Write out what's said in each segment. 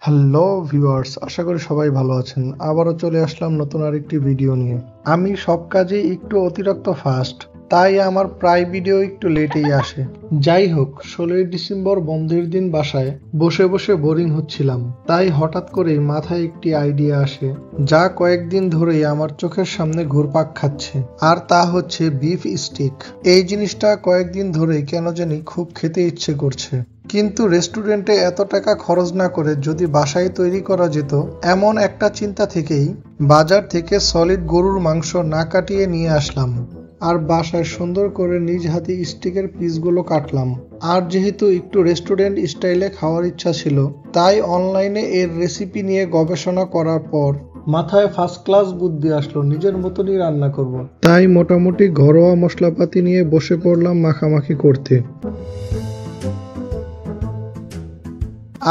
Hello viewers, আশা করি সবাই ভালো আছেন। আবারও চলে আসলাম নতুন আরেকটি ভিডিও নিয়ে। আমি সব কাজে একটু অতিরিক্ত ফাস্ট, তাই আমার প্রায় ভিডিও একটু লেটেই আসে। যাই হোক, 16ই ডিসেম্বর বন্ধের দিন বাসায় বসে বসে বোরিং হচ্ছিলাম, তাই হঠাৎ করেই মাথায় একটি আইডিয়া আসে, যা কয়েকদিন ধরেই আমার চোখের সামনে ঘুরপাক খাচ্ছে। আর তা হচ্ছে বিফ স্টিক। এই জিনিসটা কয়েকদিন ধরেই কেন জানি খুব খেতে ইচ্ছে করছে, কিন্তু রেস্টুরেন্টে এত টাকা খরচ না করে যদি বাসায় তৈরি করা যেত, এমন একটা চিন্তা থেকেই বাজার থেকে সলিড গরুর মাংস না কাটিয়ে নিয়ে আসলাম আর বাসায় সুন্দর করে নিজ হাতে স্টিকের পিসগুলো কাটলাম। আর যেহেতু একটু রেস্টুরেন্ট স্টাইলে খাওয়ার ইচ্ছা ছিল, তাই অনলাইনে এর রেসিপি নিয়ে গবেষণা করার পর মাথায় ফার্স্ট ক্লাস বুদ্ধি আসলো, নিজের মতনই রান্না করব। তাই মোটামুটি ঘরোয়া মশলাপাতি নিয়ে বসে পড়লাম মাখামাখি করতে।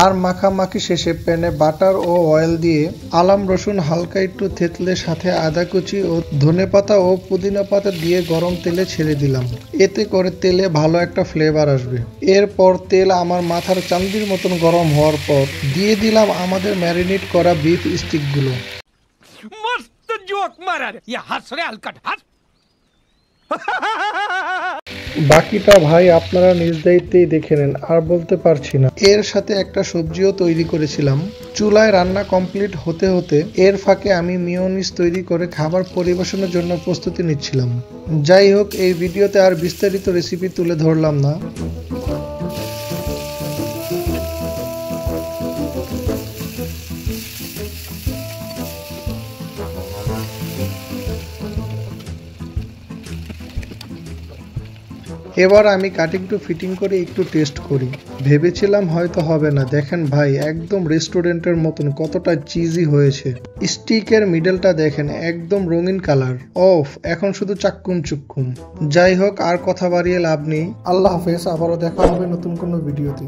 আর মাখামাখি শেষে প্যানে বাটার ও অয়েল দিয়ে আলাম রসুন হালকা একটু থেতলে সাথে আদা কুচি ও ধনেপাতা ও পুদিনা পাতা দিয়ে গরম তেলে ছেড়ে দিলাম। এতে করে তেলে ভালো একটা ফ্লেভার আসবে। এরপর তেল আমার মাথার চান্দির মতন গরম হওয়ার পর দিয়ে দিলাম আমাদের ম্যারিনেট করা বিফ স্টিকগুলো। मस्त जोक मारा रे ये हंस रे हलकट हंस বাকিটা ভাই আপনারা নিজ দায়িত্বেই দেখে নেন, আর বলতে পারছি না। এর সাথে একটা সবজিও তৈরি করেছিলাম। চুলায় রান্না কমপ্লিট হতে হতে এর ফাঁকে আমি মিয়োনিজ তৈরি করে খাবার পরিবেশনের জন্য প্রস্তুতি নিচ্ছিলাম। যাই হোক, এই ভিডিওতে আর বিস্তারিত রেসিপি তুলে ধরলাম না। এবার আমি কাটিং টু ফিটিং করে একটু টেস্ট করি। ভেবেছিলাম হয়তো হবে না, দেখেন ভাই একদম রেস্টুরেন্টের মতন কতটা চিজি হয়েছে। স্টিকের মিডলটা দেখেন একদম রঙিন কালার। অফ, এখন শুধু চাক্কুম চুক্কুম। যাই হোক, আর কথা বাড়িয়ে লাভ নেই। আল্লাহ হাফেজ, আবারও দেখা হবে নতুন কোনো ভিডিওতে।